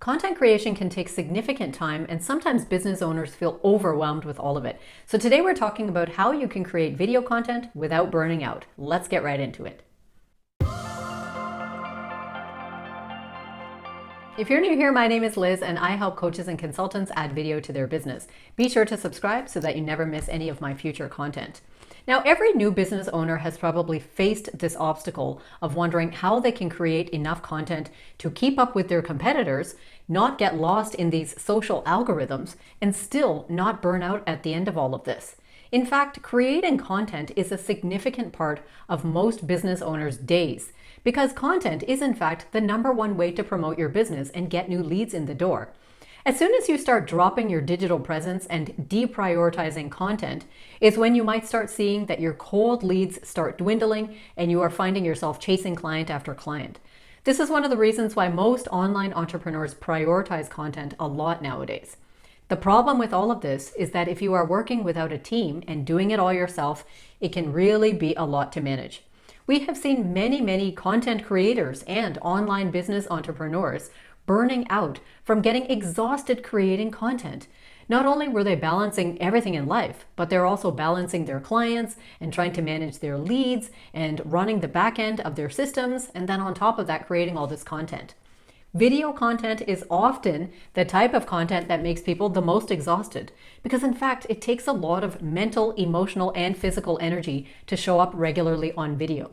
Content creation can take significant time, and sometimes business owners feel overwhelmed with all of it. So today we're talking about how you can create video content without burning out. Let's get right into it. If you're new here, my name is Liz and I help coaches and consultants add video to their business. Be sure to subscribe so that you never miss any of my future content. Now, every new business owner has probably faced this obstacle of wondering how they can create enough content to keep up with their competitors, not get lost in these social algorithms, and still not burn out at the end of all of this. In fact, creating content is a significant part of most business owners' days because content is in fact the #1 way to promote your business and get new leads in the door. As soon as you start dropping your digital presence and deprioritizing content is when you might start seeing that your cold leads start dwindling and you are finding yourself chasing client after client. This is one of the reasons why most online entrepreneurs prioritize content a lot nowadays. The problem with all of this is that if you are working without a team and doing it all yourself, it can really be a lot to manage. We have seen many content creators and online business entrepreneurs burning out from getting exhausted creating content. Not only were they balancing everything in life, but they're also balancing their clients and trying to manage their leads and running the back end of their systems, and then on top of that, creating all this content. Video content is often the type of content that makes people the most exhausted because in fact, it takes a lot of mental, emotional, and physical energy to show up regularly on video.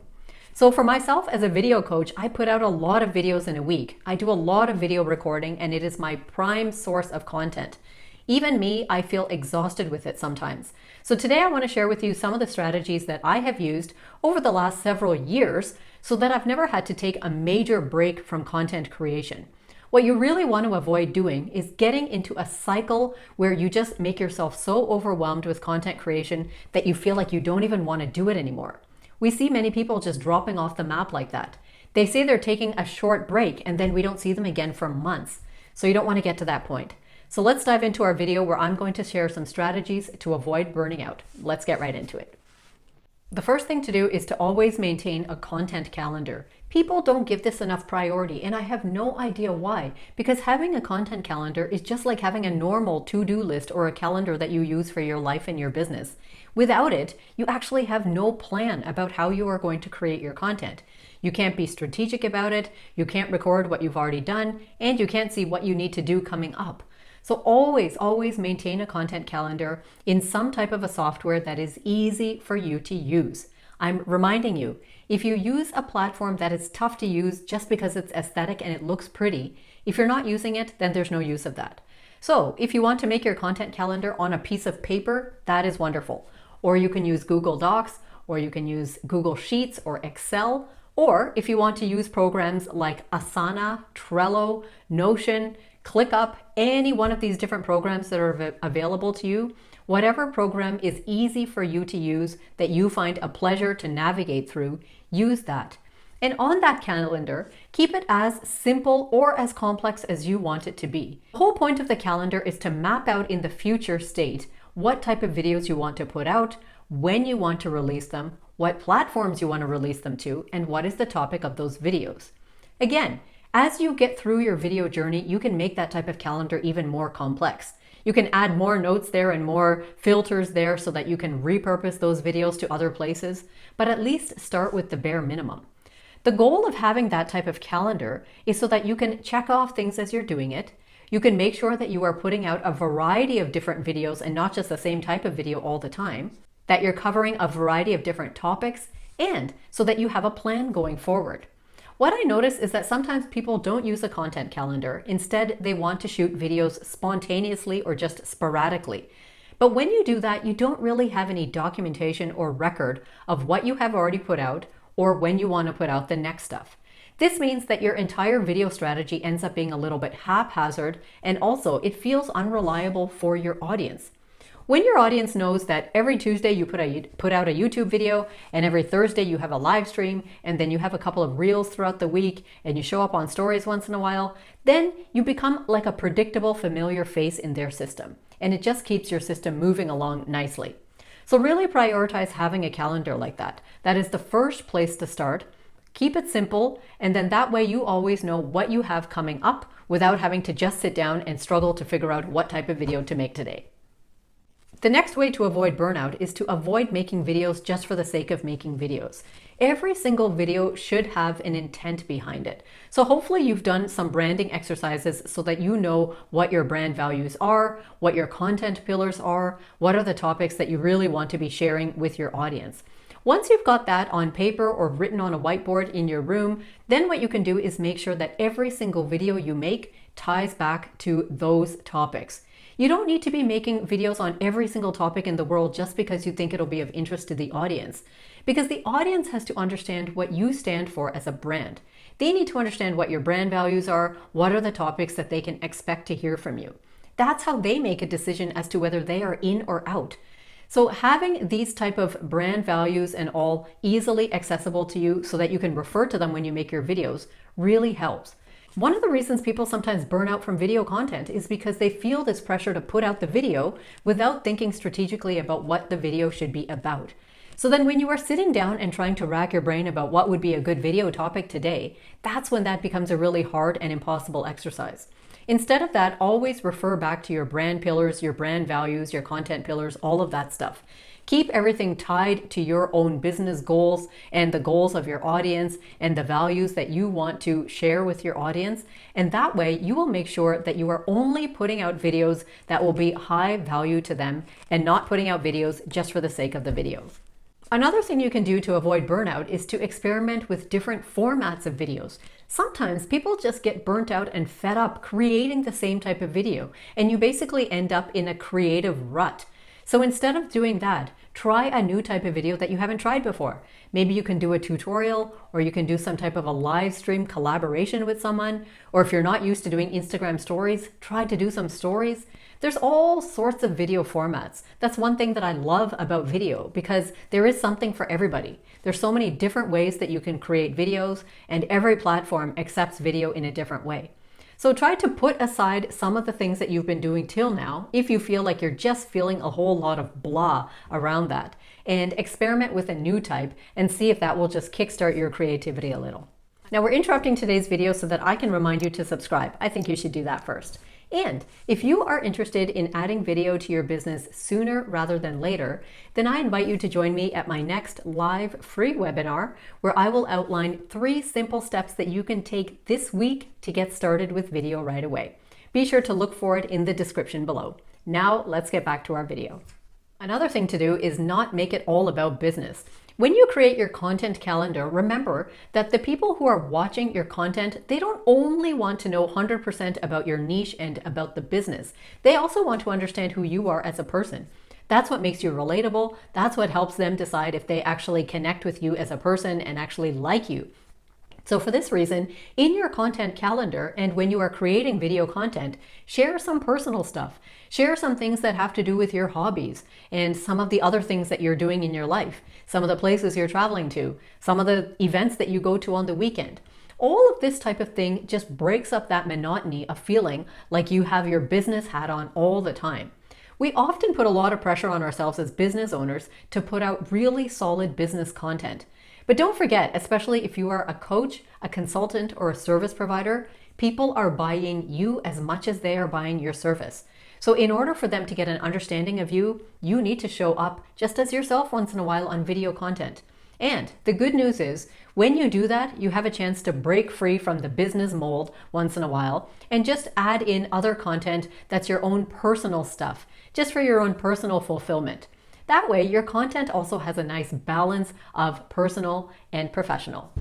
So for myself as a video coach, I put out a lot of videos in a week. I do a lot of video recording and it is my prime source of content. Even me, I feel exhausted with it sometimes. So today I want to share with you some of the strategies that I have used over the last several years so that I've never had to take a major break from content creation. What you really want to avoid doing is getting into a cycle where you just make yourself so overwhelmed with content creation that you feel like you don't even want to do it anymore. We see many people just dropping off the map like that. They say they're taking a short break and then we don't see them again for months. So you don't want to get to that point. So let's dive into our video where I'm going to share some strategies to avoid burning out. Let's get right into it. The first thing to do is to always maintain a content calendar. People don't give this enough priority and I have no idea why, because having a content calendar is just like having a normal to-do list or a calendar that you use for your life and your business. Without it, you actually have no plan about how you are going to create your content. You can't be strategic about it, you can't record what you've already done, and you can't see what you need to do coming up. So always maintain a content calendar in some type of a software that is easy for you to use. I'm reminding you, if you use a platform that is tough to use just because it's aesthetic and it looks pretty, if you're not using it, then there's no use of that. So if you want to make your content calendar on a piece of paper, that is wonderful. Or you can use Google Docs, or you can use Google Sheets or Excel, or if you want to use programs like Asana, Trello, Notion, ClickUp, any one of these different programs that are available to you, whatever program is easy for you to use that you find a pleasure to navigate through, use that. And on that calendar, keep it as simple or as complex as you want it to be. The whole point of the calendar is to map out in the future state what type of videos you want to put out, when you want to release them, what platforms you want to release them to, and what is the topic of those videos. Again, as you get through your video journey, you can make that type of calendar even more complex. You can add more notes there and more filters there so that you can repurpose those videos to other places, but at least start with the bare minimum. The goal of having that type of calendar is so that you can check off things as you're doing it. You can make sure that you are putting out a variety of different videos and not just the same type of video all the time, that you're covering a variety of different topics, and so that you have a plan going forward. What I notice is that sometimes people don't use a content calendar. Instead, they want to shoot videos spontaneously or just sporadically. But when you do that, you don't really have any documentation or record of what you have already put out or when you want to put out the next stuff. This means that your entire video strategy ends up being a little bit haphazard, and also it feels unreliable for your audience. When your audience knows that every Tuesday you put out a YouTube video and every Thursday you have a live stream and then you have a couple of reels throughout the week and you show up on stories once in a while, then you become like a predictable, familiar face in their system. And it just keeps your system moving along nicely. So really prioritize having a calendar like that. That is the first place to start. Keep it simple, and then that way you always know what you have coming up without having to just sit down and struggle to figure out what type of video to make today. The next way to avoid burnout is to avoid making videos just for the sake of making videos. Every single video should have an intent behind it. So hopefully you've done some branding exercises so that you know what your brand values are, what your content pillars are, what are the topics that you really want to be sharing with your audience. Once you've got that on paper or written on a whiteboard in your room, then what you can do is make sure that every single video you make ties back to those topics. You don't need to be making videos on every single topic in the world just because you think it'll be of interest to the audience. Because the audience has to understand what you stand for as a brand. They need to understand what your brand values are, what are the topics that they can expect to hear from you. That's how they make a decision as to whether they are in or out. So having these type of brand values and all easily accessible to you so that you can refer to them when you make your videos really helps. One of the reasons people sometimes burn out from video content is because they feel this pressure to put out the video without thinking strategically about what the video should be about. So then when you are sitting down and trying to rack your brain about what would be a good video topic today, that's when that becomes a really hard and impossible exercise. Instead of that, always refer back to your brand pillars, your brand values, your content pillars, all of that stuff. Keep everything tied to your own business goals and the goals of your audience and the values that you want to share with your audience. And that way you will make sure that you are only putting out videos that will be high value to them and not putting out videos just for the sake of the video. Another thing you can do to avoid burnout is to experiment with different formats of videos. Sometimes people just get burnt out and fed up creating the same type of video, and you basically end up in a creative rut. So instead of doing that, try a new type of video that you haven't tried before. Maybe you can do a tutorial, or you can do some type of a live stream collaboration with someone, or if you're not used to doing Instagram stories, try to do some stories. There's all sorts of video formats. That's one thing that I love about video, because there is something for everybody. There's so many different ways that you can create videos, and every platform accepts video in a different way. So try to put aside some of the things that you've been doing till now, if you feel like you're just feeling a whole lot of blah around that, and experiment with a new type and see if that will just kickstart your creativity a little. Now we're interrupting today's video so that I can remind you to subscribe. I think you should do that first. And if you are interested in adding video to your business sooner rather than later, then I invite you to join me at my next live free webinar where I will outline 3 simple steps that you can take this week to get started with video right away. Be sure to look for it in the description below. Now let's get back to our video. Another thing to do is not make it all about business. When you create your content calendar, remember that the people who are watching your content, they don't only want to know 100% about your niche and about the business. They also want to understand who you are as a person. That's what makes you relatable. That's what helps them decide if they actually connect with you as a person and actually like you. So for this reason, in your content calendar and when you are creating video content, share some personal stuff. Share some things that have to do with your hobbies and some of the other things that you're doing in your life, some of the places you're traveling to, some of the events that you go to on the weekend. All of this type of thing just breaks up that monotony of feeling like you have your business hat on all the time. We often put a lot of pressure on ourselves as business owners to put out really solid business content. But don't forget, especially if you are a coach, a consultant, or a service provider, people are buying you as much as they are buying your service. So in order for them to get an understanding of you, you need to show up just as yourself once in a while on video content. And the good news is, when you do that, you have a chance to break free from the business mold once in a while and just add in other content that's your own personal stuff, just for your own personal fulfillment. That way, your content also has a nice balance of personal and professional.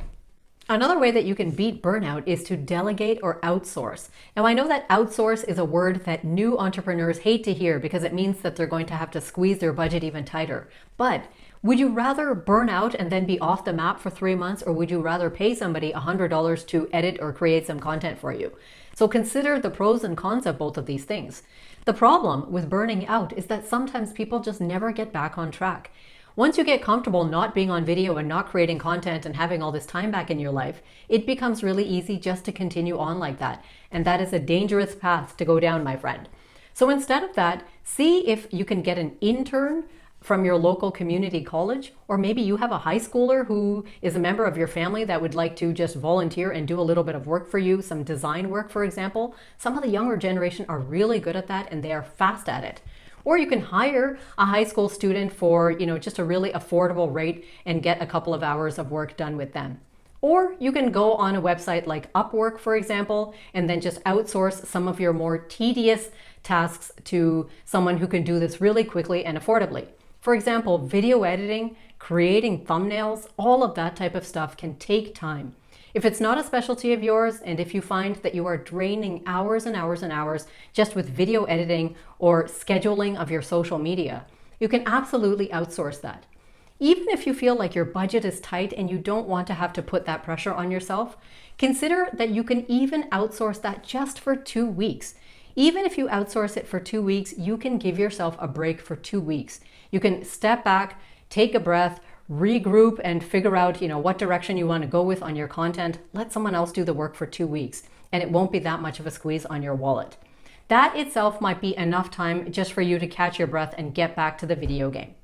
Another way that you can beat burnout is to delegate or outsource. Now, I know that outsource is a word that new entrepreneurs hate to hear because it means that they're going to have to squeeze their budget even tighter. But would you rather burn out and then be off the map for 3 months, or would you rather pay somebody $100 to edit or create some content for you? So consider the pros and cons of both of these things. The problem with burning out is that sometimes people just never get back on track. Once you get comfortable not being on video and not creating content and having all this time back in your life, it becomes really easy just to continue on like that. And that is a dangerous path to go down, my friend. So instead of that, see if you can get an intern, from your local community college, or maybe you have a high schooler who is a member of your family that would like to just volunteer and do a little bit of work for you, some design work, for example. Some of the younger generation are really good at that and they are fast at it. Or you can hire a high school student for, just a really affordable rate and get a couple of hours of work done with them. Or you can go on a website like Upwork, for example, and then just outsource some of your more tedious tasks to someone who can do this really quickly and affordably. For example, video editing, creating thumbnails, all of that type of stuff can take time. If it's not a specialty of yours, and if you find that you are draining hours and hours and hours just with video editing or scheduling of your social media, you can absolutely outsource that. Even if you feel like your budget is tight and you don't want to have to put that pressure on yourself, consider that you can even outsource that just for 2 weeks. Even if you outsource it for 2 weeks, you can give yourself a break for 2 weeks. You can step back, take a breath, regroup, and figure out, what direction you want to go with on your content. Let someone else do the work for 2 weeks, and it won't be that much of a squeeze on your wallet. That itself might be enough time just for you to catch your breath and get back to the video game.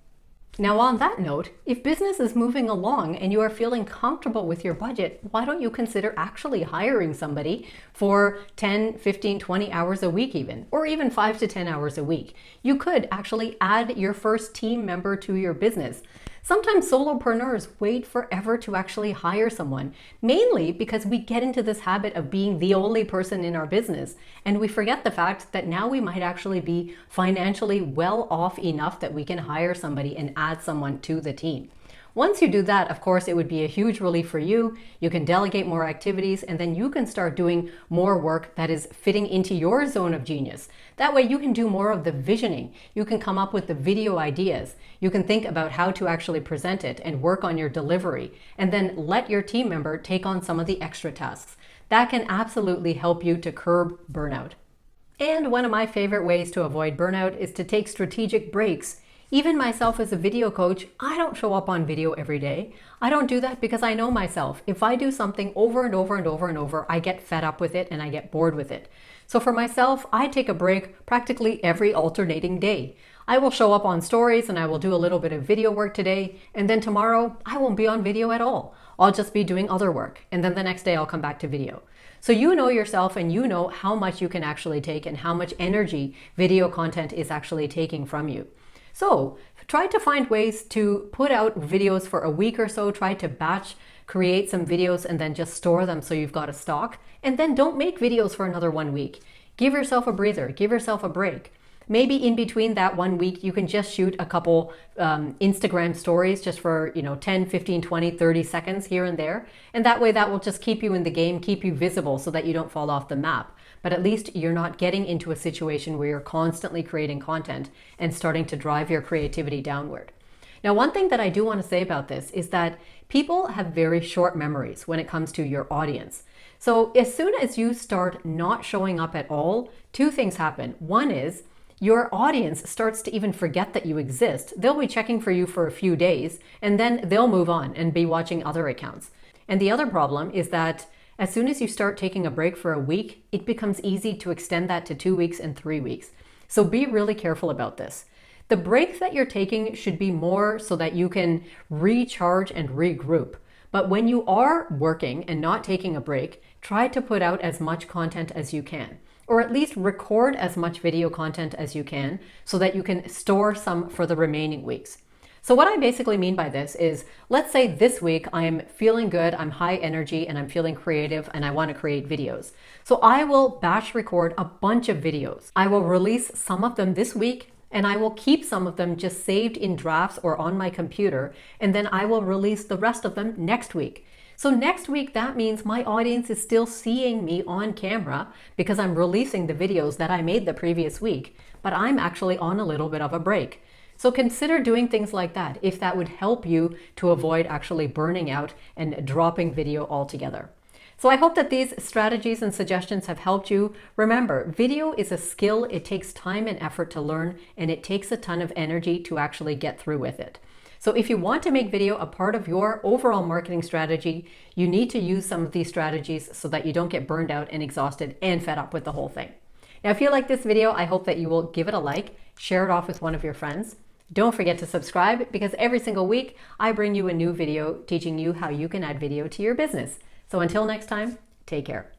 Now, on that note, if business is moving along and you are feeling comfortable with your budget, why don't you consider actually hiring somebody for 10, 15, 20 hours a week even, or even 5 to 10 hours a week? You could actually add your first team member to your business. Sometimes solopreneurs wait forever to actually hire someone, mainly because we get into this habit of being the only person in our business, and we forget the fact that now we might actually be financially well off enough that we can hire somebody and add someone to the team. Once you do that, of course, it would be a huge relief for you. You can delegate more activities, and then you can start doing more work that is fitting into your zone of genius. That way you can do more of the visioning. You can come up with the video ideas. You can think about how to actually present it and work on your delivery, and then let your team member take on some of the extra tasks. That can absolutely help you to curb burnout. And one of my favorite ways to avoid burnout is to take strategic breaks. Even myself as a video coach, I don't show up on video every day. I don't do that because I know myself. If I do something over and over and over and over, I get fed up with it and I get bored with it. So for myself, I take a break practically every alternating day. I will show up on stories and I will do a little bit of video work today, and then tomorrow I won't be on video at all. I'll just be doing other work, and then the next day I'll come back to video. So you know yourself and you know how much you can actually take and how much energy video content is actually taking from you. So try to find ways to put out videos for a week or so. Try to batch create some videos and then just store them so you've got a stock. And then don't make videos for another 1 week. Give yourself a breather. Give yourself a break. Maybe in between that 1 week, you can just shoot a couple Instagram stories just for 10, 15, 20, 30 seconds here and there. And that way that will just keep you in the game, keep you visible so that you don't fall off the map. But at least you're not getting into a situation where you're constantly creating content and starting to drive your creativity downward. Now, one thing that I do want to say about this is that people have very short memories when it comes to your audience. So as soon as you start not showing up at all, two things happen. One is your audience starts to even forget that you exist. They'll be checking for you for a few days, and then they'll move on and be watching other accounts. And the other problem is that as soon as you start taking a break for a week, it becomes easy to extend that to 2 weeks and 3 weeks. So be really careful about this. The break that you're taking should be more so that you can recharge and regroup. But when you are working and not taking a break, try to put out as much content as you can, or at least record as much video content as you can so that you can store some for the remaining weeks. So what I basically mean by this is, let's say this week I'm feeling good, I'm high energy, and I'm feeling creative, and I want to create videos. So I will batch record a bunch of videos. I will release some of them this week, and I will keep some of them just saved in drafts or on my computer, and then I will release the rest of them next week. So next week, that means my audience is still seeing me on camera because I'm releasing the videos that I made the previous week, but I'm actually on a little bit of a break. So consider doing things like that if that would help you to avoid actually burning out and dropping video altogether. So I hope that these strategies and suggestions have helped you. Remember, video is a skill. It takes time and effort to learn, and it takes a ton of energy to actually get through with it. So if you want to make video a part of your overall marketing strategy, you need to use some of these strategies so that you don't get burned out and exhausted and fed up with the whole thing. Now, if you like this video, I hope that you will give it a like, share it off with one of your friends. Don't forget to subscribe because every single week I bring you a new video teaching you how you can add video to your business. So until next time, take care.